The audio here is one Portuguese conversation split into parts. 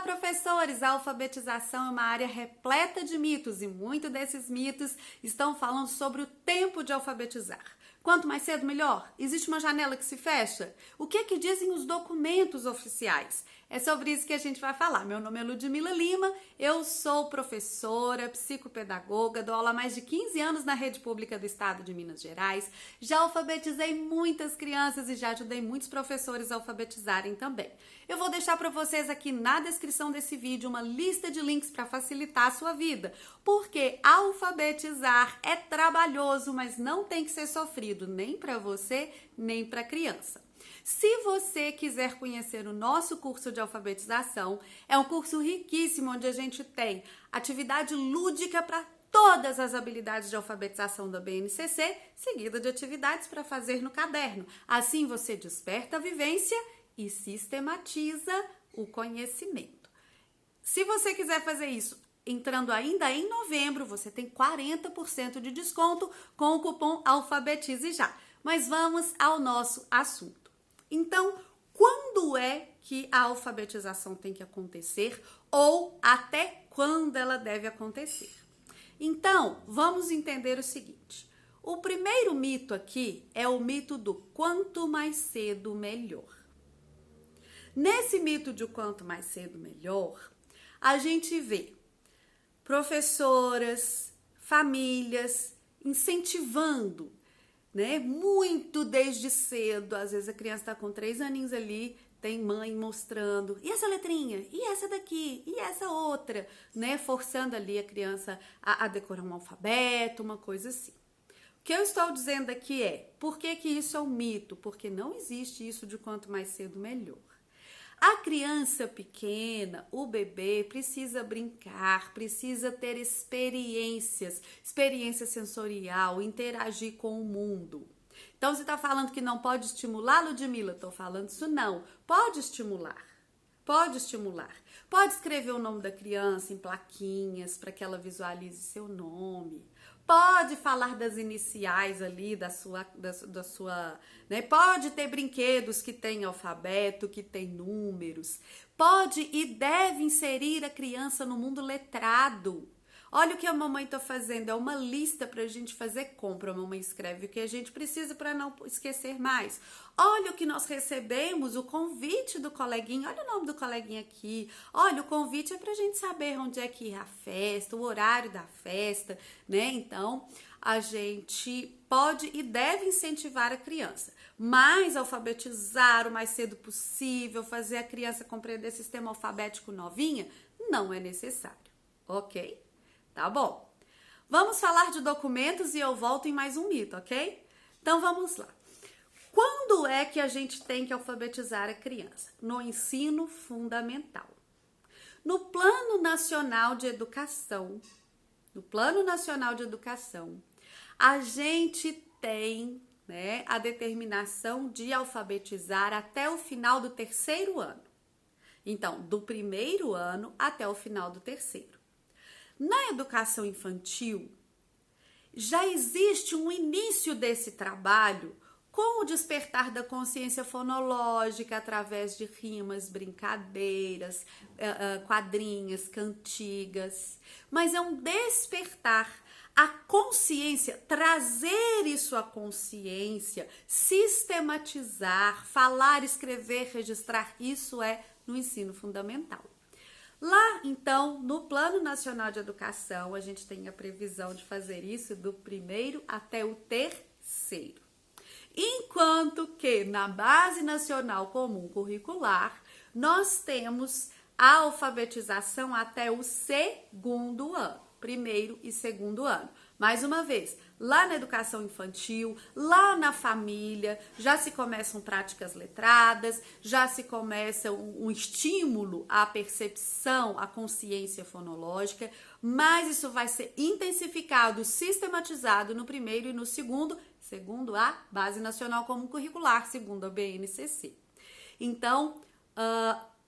Olá, professores! A alfabetização é uma área repleta de mitos e muitos desses mitos estão falando sobre o tempo de alfabetizar. Quanto mais cedo, melhor? Existe uma janela que se fecha? O que é que dizem os documentos oficiais? É sobre isso que a gente vai falar. Meu nome é Ludmila Lima, eu sou professora, psicopedagoga, dou aula há mais de 15 anos na rede pública do estado de Minas Gerais. Já alfabetizei muitas crianças e já ajudei muitos professores a alfabetizarem também. Eu vou deixar para vocês aqui na descrição desse vídeo uma lista de links para facilitar a sua vida, porque alfabetizar é trabalhoso, mas não tem que ser sofrido nem para você, nem para a criança. Se você quiser conhecer o nosso curso de alfabetização, é um curso riquíssimo onde a gente tem atividade lúdica para todas as habilidades de alfabetização da BNCC, seguida de atividades para fazer no caderno. Assim você desperta a vivência e sistematiza o conhecimento. Se você quiser fazer isso entrando ainda em novembro, você tem 40% de desconto com o cupom Alfabetize Já. Mas vamos ao nosso assunto. Então, quando é que a alfabetização tem que acontecer ou até quando ela deve acontecer? Então, vamos entender o seguinte. O primeiro mito aqui é o mito do quanto mais cedo, melhor. Nesse mito de quanto mais cedo, melhor, a gente vê professoras, famílias incentivando, né? Muito desde cedo. Às vezes a criança está com 3 aninhos ali, tem mãe mostrando, e essa letrinha, e essa daqui, e essa outra, né? Forçando ali a criança a decorar um alfabeto, uma coisa assim. O que eu estou dizendo aqui é, por que que isso é um mito? Porque não existe isso de quanto mais cedo, melhor. A criança pequena, o bebê, precisa brincar, precisa ter experiência sensorial, interagir com o mundo. Então, você está falando que não pode estimular, Ludmila? Estou falando isso não. Pode estimular. Pode estimular. Pode escrever o nome da criança em plaquinhas para que ela visualize seu nome. Pode falar das iniciais ali da sua, né? Pode ter brinquedos que tem alfabeto, que tem números. Pode e deve inserir a criança no mundo letrado. Olha o que a mamãe está fazendo, é uma lista para a gente fazer compra. A mamãe escreve o que a gente precisa para não esquecer mais. Olha o que nós recebemos, o convite do coleguinha, olha o nome do coleguinha aqui. Olha, o convite é para a gente saber onde é que é a festa, o horário da festa, né? Então, a gente pode e deve incentivar a criança, mas alfabetizar o mais cedo possível, fazer a criança compreender sistema alfabético novinha, não é necessário, ok? Tá bom, vamos falar de documentos e eu volto em mais um mito, ok? Então vamos lá. Quando é que a gente tem que alfabetizar a criança? No ensino fundamental. No Plano Nacional de Educação, a gente tem, né, a determinação de alfabetizar até o final do 3º ano. Então, do 1º ano até o final do 3º. Na educação infantil, já existe um início desse trabalho com o despertar da consciência fonológica através de rimas, brincadeiras, quadrinhas, cantigas. Mas é um despertar a consciência, trazer isso à consciência, sistematizar, falar, escrever, registrar, isso é no ensino fundamental. Lá, então, no Plano Nacional de Educação, a gente tem a previsão de fazer isso do 1º até o 3º. Enquanto que na Base Nacional Comum Curricular, nós temos a alfabetização até o 2º ano, 1º e 2º ano. Mais uma vez, lá na educação infantil, lá na família, já se começam práticas letradas, já se começa um estímulo à percepção, à consciência fonológica, mas isso vai ser intensificado, sistematizado no 1º e no 2º, segundo a Base Nacional Comum Curricular, segundo a BNCC. Então,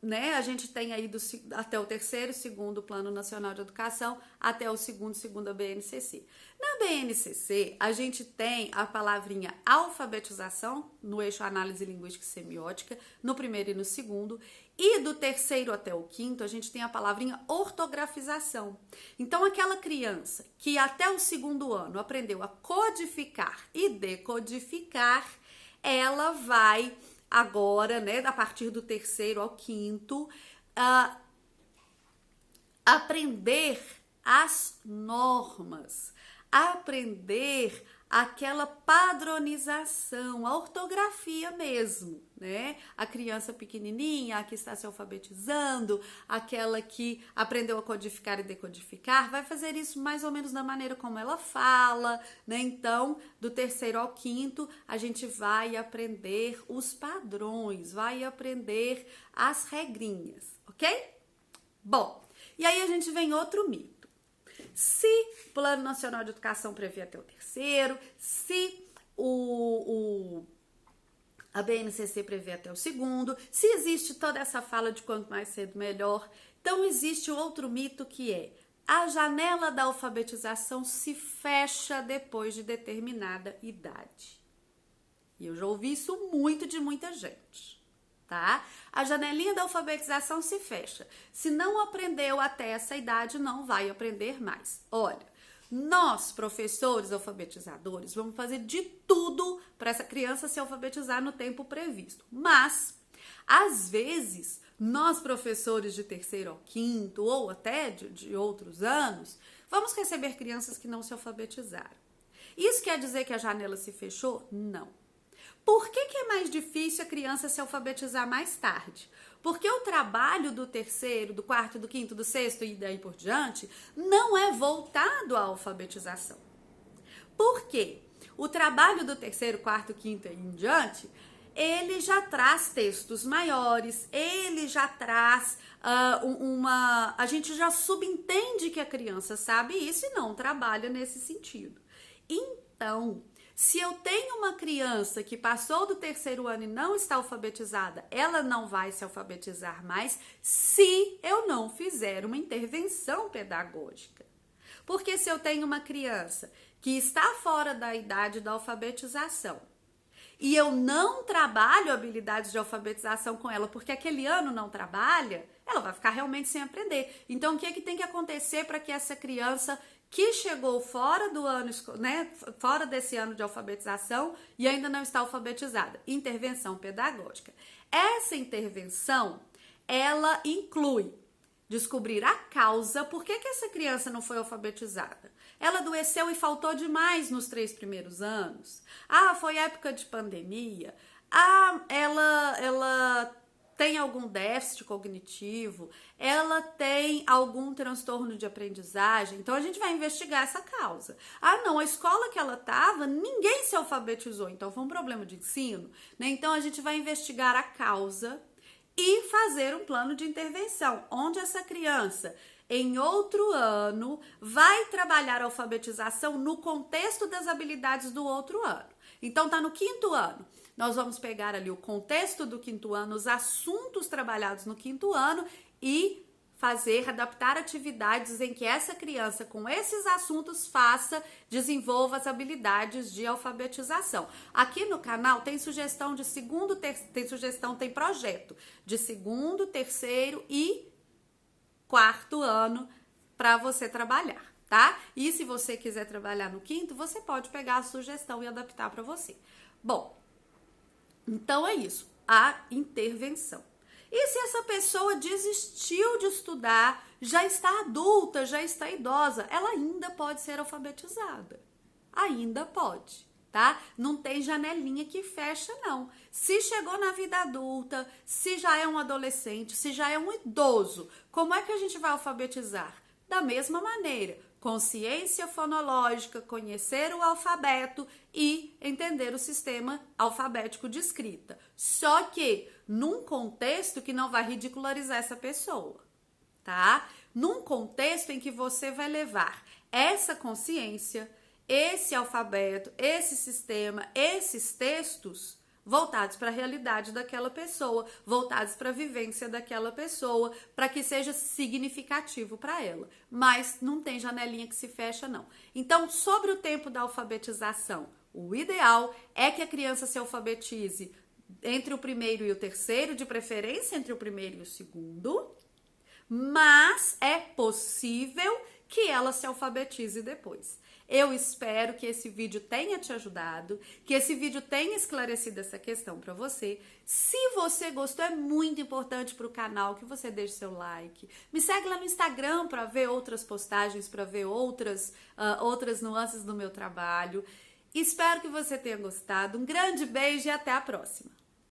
né, a gente tem aí até o terceiro, segundo Plano Nacional de Educação, até o segunda BNCC. Na BNCC, a gente tem a palavrinha alfabetização, no eixo análise linguística e semiótica, no primeiro e no segundo, e do terceiro até o quinto, a gente tem a palavrinha ortografização. Então, aquela criança que até o segundo ano aprendeu a codificar e decodificar, ela vai agora, né, a partir do terceiro ao quinto, aprender as normas, aprender aquela padronização, a ortografia mesmo, né? A criança pequenininha, a que está se alfabetizando, aquela que aprendeu a codificar e decodificar, vai fazer isso mais ou menos da maneira como ela fala, né? Então, do terceiro ao quinto, a gente vai aprender os padrões, vai aprender as regrinhas, ok? Bom, e aí a gente vem outro mito. Se o Plano Nacional de Educação prevê até o terceiro, se a BNCC prevê até o segundo, se existe toda essa fala de quanto mais cedo melhor, então existe outro mito que é: a janela da alfabetização se fecha depois de determinada idade. E eu já ouvi isso muito de muita gente, tá? A janelinha da alfabetização se fecha. Se não aprendeu até essa idade, não vai aprender mais. Olha, nós, professores alfabetizadores, vamos fazer de tudo para essa criança se alfabetizar no tempo previsto. Mas, às vezes, nós, professores de terceiro ao quinto, ou até de outros anos, vamos receber crianças que não se alfabetizaram. Isso quer dizer que a janela se fechou? Não. Por que é mais difícil a criança se alfabetizar mais tarde? Porque o trabalho do terceiro, do quarto, do quinto, do sexto e daí por diante não é voltado à alfabetização. Por quê? O trabalho do terceiro, quarto, quinto e em diante, ele já traz textos maiores, ele já traz a gente já subentende que a criança sabe isso e não trabalha nesse sentido. Então, se eu tenho uma criança que passou do terceiro ano e não está alfabetizada, ela não vai se alfabetizar mais se eu não fizer uma intervenção pedagógica. Porque se eu tenho uma criança que está fora da idade da alfabetização e eu não trabalho habilidades de alfabetização com ela, porque aquele ano não trabalha, ela vai ficar realmente sem aprender. Então, o que é que tem que acontecer para que essa criança que chegou fora do ano, né, fora desse ano de alfabetização e ainda não está alfabetizada? Intervenção pedagógica. Essa intervenção, ela inclui descobrir a causa, por que essa criança não foi alfabetizada? Ela adoeceu e faltou demais nos 3 primeiros anos? Ah, foi época de pandemia? Ah, ela tem algum déficit cognitivo? Ela tem algum transtorno de aprendizagem? Então, a gente vai investigar essa causa. Ah, não, a escola que ela estava, ninguém se alfabetizou, então foi um problema de ensino, né? Então, a gente vai investigar a causa e fazer um plano de intervenção, onde essa criança, em outro ano, vai trabalhar a alfabetização no contexto das habilidades do outro ano. Então, tá no 5º ano. Nós vamos pegar ali o contexto do 5º ano, os assuntos trabalhados no 5º ano e adaptar atividades em que essa criança, com esses assuntos, desenvolva as habilidades de alfabetização. Aqui no canal tem sugestão de tem projeto de 2º, 3º e 4º ano para você trabalhar, tá? E se você quiser trabalhar no 5º, você pode pegar a sugestão e adaptar para você. Bom, então é isso, a intervenção. E se essa pessoa desistiu de estudar, já está adulta, já está idosa, ela ainda pode ser alfabetizada. Ainda pode, tá? Não tem janelinha que fecha, não. Se chegou na vida adulta, se já é um adolescente, se já é um idoso, como é que a gente vai alfabetizar? Da mesma maneira, consciência fonológica, conhecer o alfabeto e entender o sistema alfabético de escrita. Só que num contexto que não vai ridicularizar essa pessoa, tá? Num contexto em que você vai levar essa consciência, esse alfabeto, esse sistema, esses textos voltados para a realidade daquela pessoa, voltados para a vivência daquela pessoa, para que seja significativo para ela. Mas não tem janelinha que se fecha, não. Então, sobre o tempo da alfabetização, o ideal é que a criança se alfabetize entre o primeiro e o terceiro, de preferência entre o primeiro e o segundo, mas é possível que ela se alfabetize depois. Eu espero que esse vídeo tenha te ajudado, que esse vídeo tenha esclarecido essa questão para você. Se você gostou, é muito importante para o canal que você deixe seu like. Me segue lá no Instagram para ver outras postagens, para ver outras nuances do meu trabalho. Espero que você tenha gostado. Um grande beijo e até a próxima!